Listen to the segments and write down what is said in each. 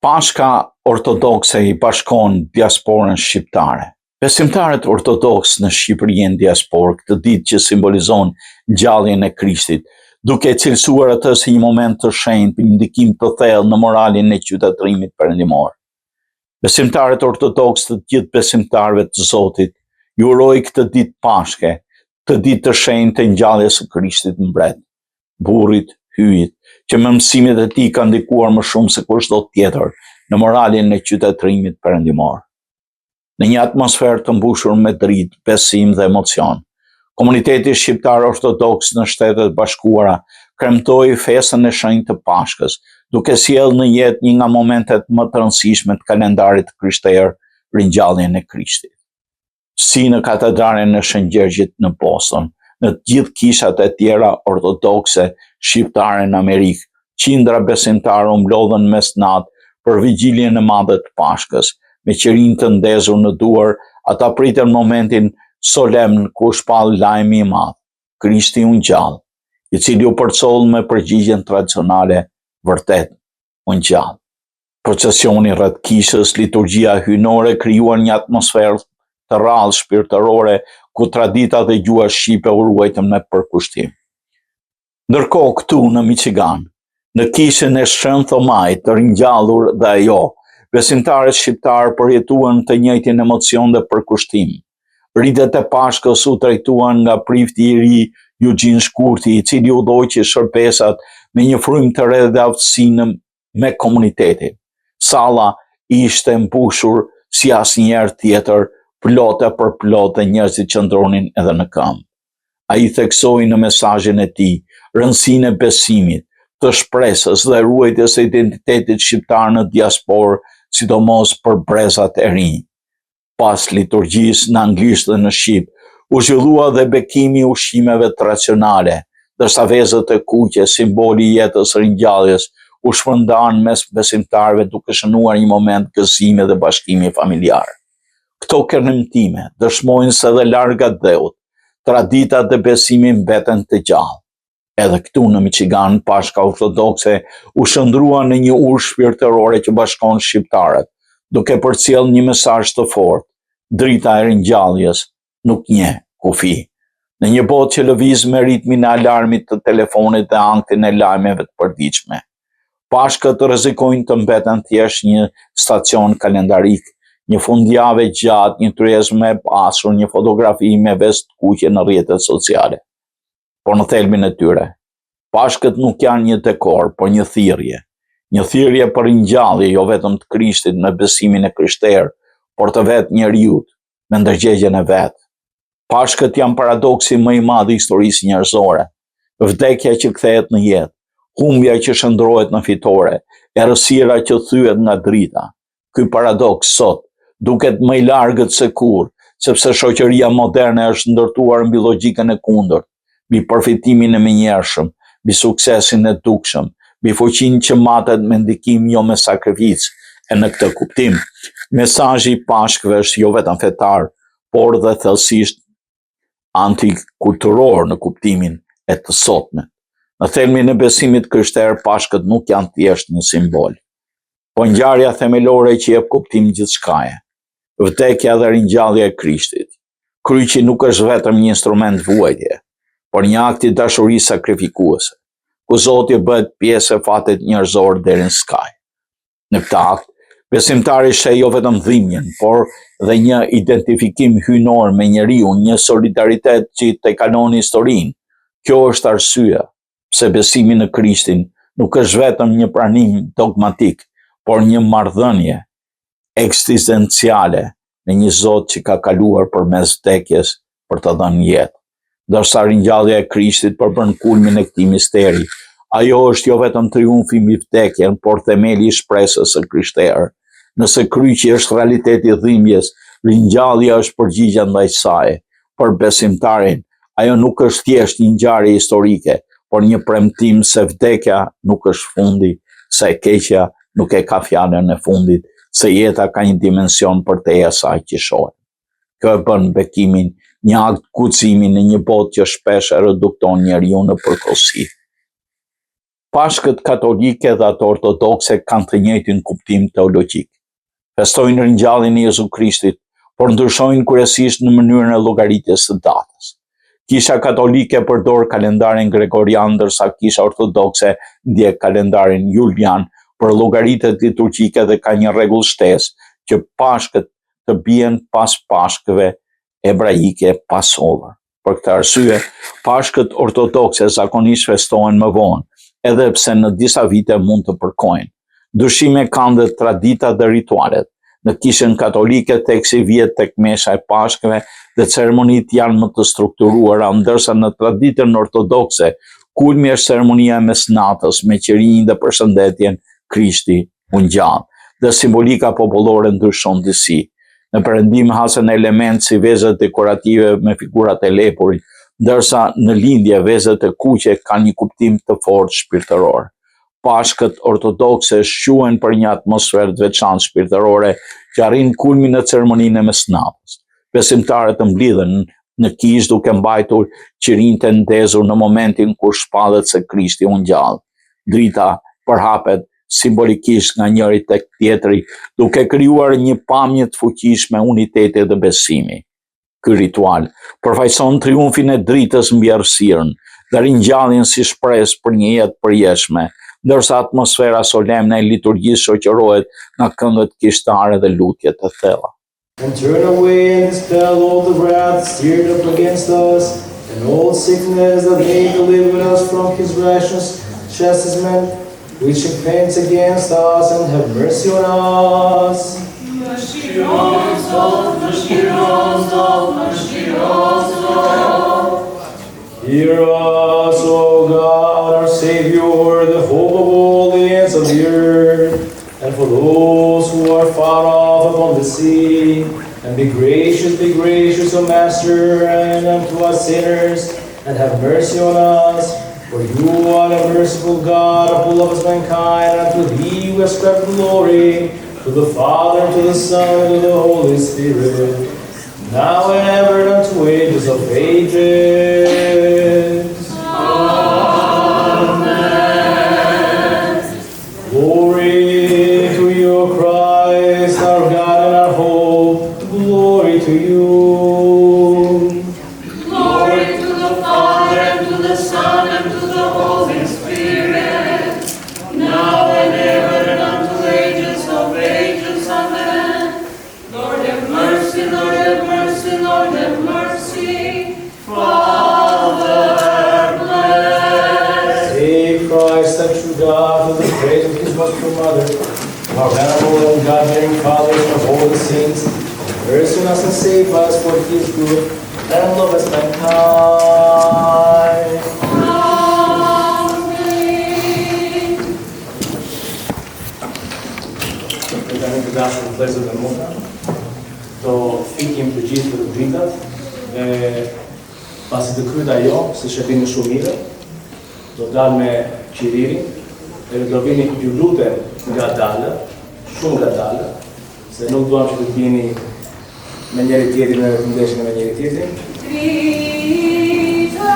Pashka ortodokse I bashkon diasporën shqiptare. Besimtarët ortodoks në Shqipëri në diasporë këtë ditë që simbolizon ngjalljen e Krishtit, duke cilësuar atë si një moment të shenjtë për një ndikim të thellë në moralin e qytetërimit perëndimor. Besimtarët ortodoks të gjithë besimtarëve të Zotit ju uroj këtë ditë Pashke, këtë ditë të shenjtë të ngjalljes së Krishtit mbret, burrit, hyjit, që me mësimet e tij ka ndikuar më shumë se kushdo tjetër në moralin e qytetërimit perëndimor. Në një atmosferë të mbushur me dritë, besim dhe emocion, komuniteti shqiptar ortodoks në Shtetet Bashkuara kremtoi festën e shenjtë të Pashkës, duke sjellë në jetë një nga momentet më të rëndësishme të kalendarit krishterë ringjalljen e Krishtit. Si në katedralen e Shën Gjergjit në Boston, në të gjithë kishat e tjera ortodokse shqiptare në Amerikë, qindra besimtarë u mblodhen mes natë për vigjiljen e madhe të Pashkës, me qerin të ndezur në duar, ata pritën momentin solemn ku u shpall lajmi I madh, Krishti u ngjall, I cili u përcoll me përgjigjen tradicionale, vërtet u ngjall. Procesioni rreth kishës, liturgjia hyjnore krijuan një atmosferë të rrallë shpirtërore ku tradita dhe gjuha shqipe u ruajtën me përkushtim. Ndërkohë këtu në Michigan, në kishën e Shën Thomait të ringjallur dhe ajo, besimtarët shqiptarë përjetuan të njëjtin emocion dhe përkushtim. Ritet e Pashkës u drejtuan nga prifti I ri Eugene Shkurti, I cili u dhoqi shërbesat me një frymë të re dhe aftësinë me komunitetin. Salla ishte mbushur si asnjëherë tjetër, plotë për plotë dhe njerëzit qëndronin edhe në këmbë. Ai theksoi në mesazhin e tij rëndësinë e besimit, të shpresës dhe ruajtjes së identitetit shqiptar në diasporë, sidomos për brezat e rinj. Pas liturgjisë në anglisht dhe në shqip, u zhvillua dhe bekimi I ushqimeve tradicionale, ndërsa vezët e kuqe, simboli I jetës së ringjalljes, u shpërndan mes besimtarëve duke shënuar një moment gëzimi dhe bashkimi familjar. Këto kërcënime dëshmojnë se edhe larg dheut, traditat dhe besimi mbeten të gjallë. Edhe këtu në Michigan, Pashka ortodokse u shndrua në një urë shpirtërore që bashkon shqiptarët, duke përcjellë një mesazh të fortë, drita e ringjalljes nuk njeh kufi. Në një botë që lëviz me ritmin e alarmit të telefonit dhe anktin e lajmeve të përditshme, Pashkët rrezikojnë të mbeten thjesht një stacion kalendarik, një fundjavë gjatë, një tryezëm e pasur, një fotografi me vezë të kuqe në rrjetet sociale. Por në thelbin e tyre, Pashkët nuk janë një dekor, por një thirrje për ringjallje jo vetëm të Krishtit me besimin e krishterë, por të vetë njeriut me ndërgjegjen e vet. Pashkët janë paradoksi më I madh I historisë njerëzore, vdekja që kthehet në jetë, humbja që shndrohet në fitore, errësira që thyet nga drita. Ky paradoks sot duket më I largët se kurrë, sepse shoqëria moderne është ndërtuar mbi logjikën e kundërt, mbi përfitimin e menjëhershëm, mbi suksesin e dukshëm, mbi fuqinë që matet me ndikim jo me sakrificë. E në këtë kuptim, mesazhi I Pashkëve është jo vetëm fetar, por dhe thellësisht antikulturor në kuptimin e të sotme. Në thelbin e besimit krishter, Pashkët nuk janë thjesht një simbol, por ngjarja themelore që jep kuptim gjithçkaje. Vdekja dhe ringjallja e Krishtit. Kryqi nuk është vetëm një instrument vuajtje, por një akt I dashurisë sakrifikuese, ku Zoti bëhet pjesë e fatit njerëzor deri në skaj. Në këtë akt, besimtari sheh jo vetëm dhimbjen, por dhe një identifikim hyjnor me njeriu, një solidaritet që të kalon historinë. Kjo është arsyeja pse besimi në Krishtin nuk është vetëm një pranim dogmatik, por një marrëdhënie ekzistenciale me një Zot që ka kaluar përmes vdekjes për të dhënë jetë. Ndërsa ringjallja e Krishtit përbën kulmin e këtij misteri, ajo është jo vetëm triumfi mbi vdekjen, por themeli I shpresës së krishterë. Nëse kryqi është realiteti I dhimbjes, ringjallja është përgjigja ndaj saj. Për besimtarin, ajo nuk është thjesht një ngjarje historike, por një premtim se vdekja nuk është fundi, se e keqja nuk e ka fjalën e fundit, se jeta ka një dimension përtej asaj që shohim. Kjo e bën bekimin një akt guximi në një botë që shpesh e redukton njeriu në përkohësi. Pashkët katolike dhe ato ortodokse kanë të njëjtin kuptim teologjik. Festojnë ringjalljen e Jezu Krishtit, por ndryshojnë kryesisht në mënyrën e llogaritjes së datës. Kisha katolike përdor kalendarin gregorian, ndërsa kisha ortodokse ndjek kalendarin julian për llogaritet liturgjike dhe ka një rregull shtesë që pashkët të bien pas pashkëve hebraike Passover. Për këtë arsye, pashkët ortodokse zakonisht festohen më vonë, edhe pse në disa vite mund të përkojnë. Ndryshime kanë dhe traditat dhe ritualet. Në kishën katolike teksti vjet tek mesha e pashkëve dhe ceremonitë janë më të strukturuara, ndërsa në traditën ortodokse kulmi është ceremonia e mesnatës me qirinë dhe përshëndetjen Krishti u ngjall, dhe simbolika popullore ndryshon disi. Në perëndim hasen elementë si vezët dekorative me figurat e lepurit, ndërsa në lindje vezët e kuqe kanë një kuptim të fortë shpirtëror. Pashkët ortodokse shquhen për një atmosferë të veçantë shpirtërore që arrin kulmin në ceremoninë e mesnatës. Besimtarët mblidhen në kishë duke mbajtur qirinë të ndezur në momentin kur shpallet se Krishti u ngjall. Drita përhapet simbolikisht nga njëri tek tjetri, duke krijuar një pamje të fuqishme uniteti dhe besimi. Ky ritual përfaqëson triumfin e dritës mbi errësirën dhe ringjalljen si shpresë për një jetë përjetshme, ndërsa atmosfera solemne e liturgjisë shoqërohet nga këngët kishtare dhe lutje të thella. And turn away and dispel all the wrath stirred up against us, and all sickness that may deliver us from his righteous chastisement, which impends against us, and have mercy on us. Hear us, O God, our Savior, the hope of all the ends of the earth, and for those who are far off upon the sea, and be gracious, O Master, and unto us sinners, and have mercy on us. For you are a merciful God, who loves mankind, and to thee we ascribe glory, to the Father, and to the Son, and to the Holy Spirit, now and ever, and unto ages of ages. Amen. Glory to you, Christ, our God and our hope. Glory to you. Glory to the Father, and to the Son, and to the Holy Spirit, now and ever, and unto ages of ages. Amen. Lord have mercy, Lord have mercy, Lord have mercy. Father, bless. Save Christ, the true God, to the praise of his most true mother, our venerable and God-fearing Father, and of all the saints. Mercy on us and save us, for he is good, and loveth mankind. Amen. Tani të dashur të vëllezër dhe motra, do fikim të gjithë për dritat dhe pasi të kryet ajo, siç e dini shumë mirë, do dalë me qiririn dhe do vini ju lutem ngadalë, shumë ngadalë, se nuk duam që të vini me njëri tjetrin dhe të ndeshni me njëri tjetrin. Drita,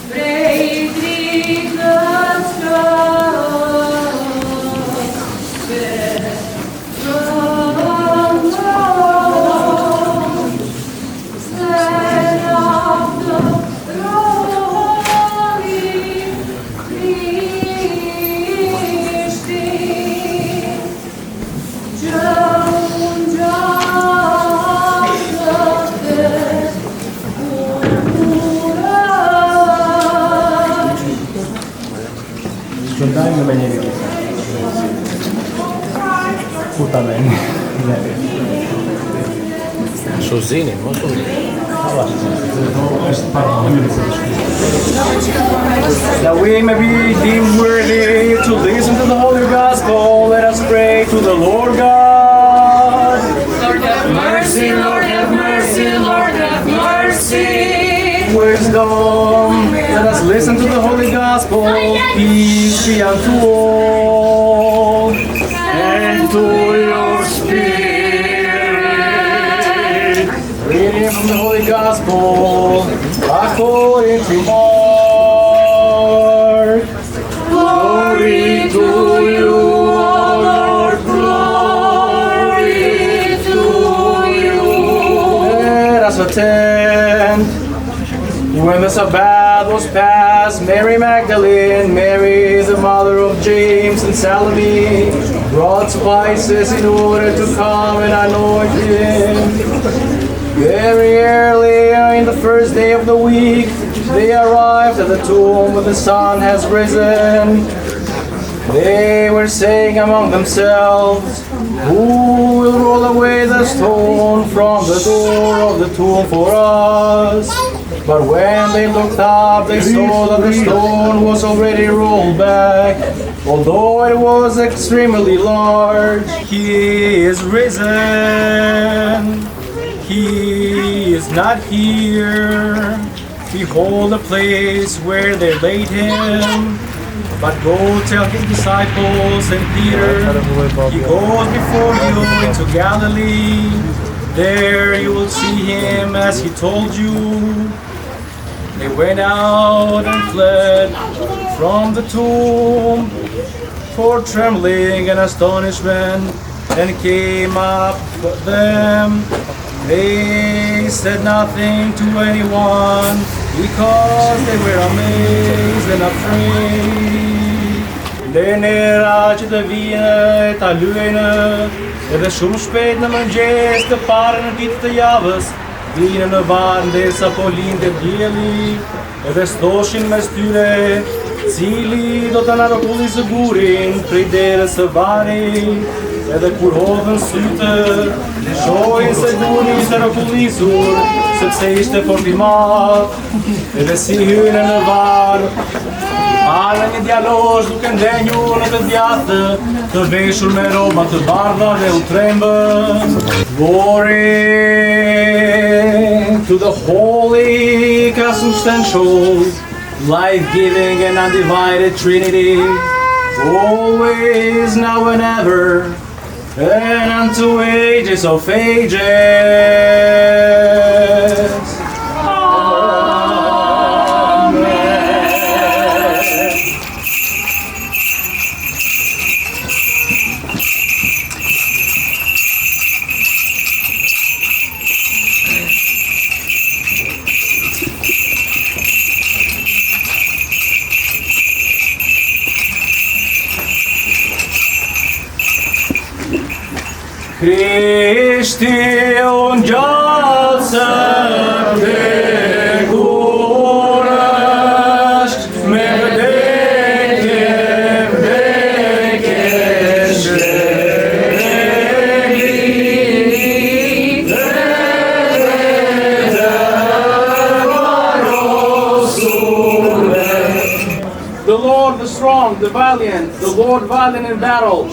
prej dritës Shkëndajmë me njëri tjetrin. Futamente. Sozini, mos u. That we may be deemed worthy to listen to the Holy Gospel, let us pray to the Lord God. Lord have mercy, Lord have mercy, Lord have mercy. Wisdom, let us listen to the Holy Gospel. Peace be unto all, and to your spirit. Reading from the Holy Gospel according to Mark. tent. When the Sabbath was past, Mary Magdalene, Mary the mother of James and Salome, brought spices in order to come and anoint him. Very early in the first day of the week, they arrived at the tomb where the sun has risen. They were saying among themselves, "Who will roll away the stone from the door of the tomb for us?" But when they looked up, they saw that the stone was already rolled back, although it was extremely large. He is risen. He is not here. Behold the place where they laid him. But go tell his disciples and Peter, he goes before you into Galilee. There you will see him as he told you. They went out and fled from the tomb, for trembling and astonishment, and came up with them. They said nothing to anyone, because they were amazed and afraid. Lenera që të vijnë e ta luajnë, edhe shumë shpejt në mëngjes të parën në ditë të javës, vinë në varë ndërsa po lindte dielli, edhe stoshin mes tyre, cili do të na rrotullisë gurin prej derës së varit, edhe kur hodhën sytë, shohin se guri ishte rrotullisur, sepse ishte fort i madh, edhe si hynë në varë, Ala një djalosh duke ndenjur në të djathtë, të veshur me roba të bardha dhe u trembën. Glory to the holy, consubstantial, life-giving and undivided Trinity, always, now and ever, and unto ages of ages. Krishti unë gjallë së vdekur është, me vdekje shtregi, dhe varosure. The Lord the strong, the valiant, the Lord valiant in battle,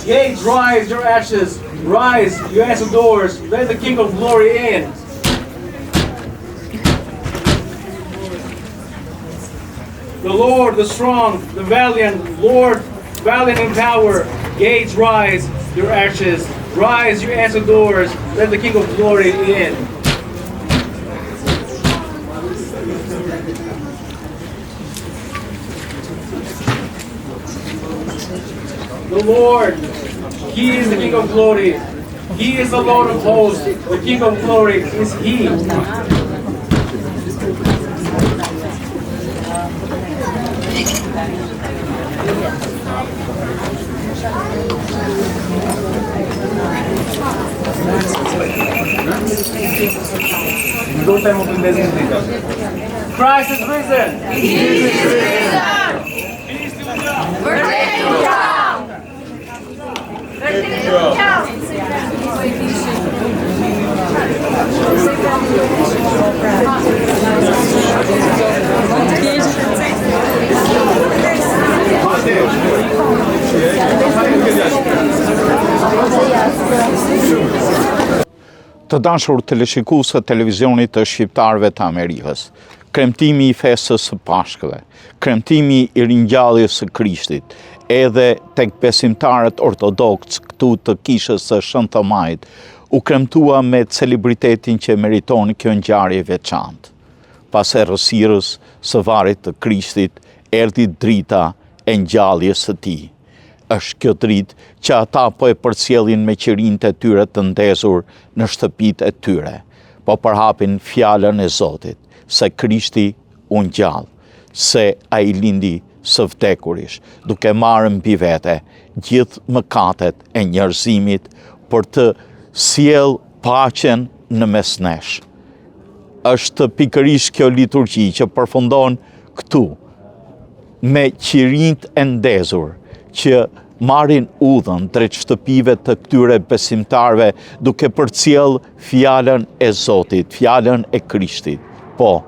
gates rise your ashes. Rise, you answer doors, let the King of Glory in. The Lord, the strong, the valiant, Lord, valiant in power, gates rise, your ashes. Rise, you answer doors, let the King of Glory in. The Lord, He is the King of Glory. He is the Lord of hosts. The King of Glory is He. Christ is risen. He is risen. We're taking down. They're taking down. Të dashur teleshikues të televizionit të shqiptarëve të Amerikës, kremtimi i festës së Pashkëve, kremtimi i ringjalljes së Krishtit, edhe tek besimtarët ortodoks këtu të kishës së Shënt Thomait, u kremtua me celebritetin që meriton kjo ngjarje veçantë. Pas errësirës së varrit të Krishtit, erdhi drita e ngjalljes së tij. Është kjo dritë që ata po e përcjellin me qirinë e tyre të ndezur në shtëpitë e tyre. po përhapin fjalën e Zotit, se Krishti u ngjall, se ai lindi së vdekurish, duke marrë mbi vete gjithë mëkatet e njerëzimit për të sjell paqen në mes nesh. Është pikërisht kjo liturgji që përfundon këtu me qirinjt e ndezur që marrin udhën drejt shtëpive të këtyre besimtarve duke përcjell fjalën e Zotit, fjalën e Krishtit. Po,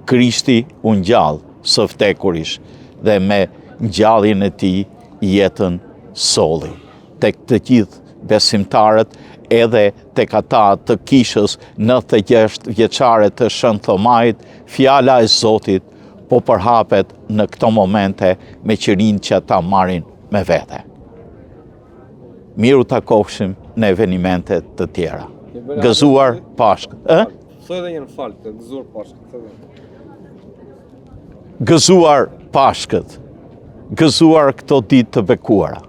Krishti u ngjall së vdekurish dhe me ngjalljen e tij jetën solli. Tek të gjithë besimtarët, edhe tek ata të kishës 96 vjeçare të Shën Thomait, fjala e Zotit po përhapet në këto momente me qërinë që ata marrin me vete. Miru takofshim në evenimente të tjera. Gëzuar Pashkët. Thoj edhe një falë, të gëzuar Pashkët. Gëzuar Pashkët. Gëzuar këto ditë të bekuara.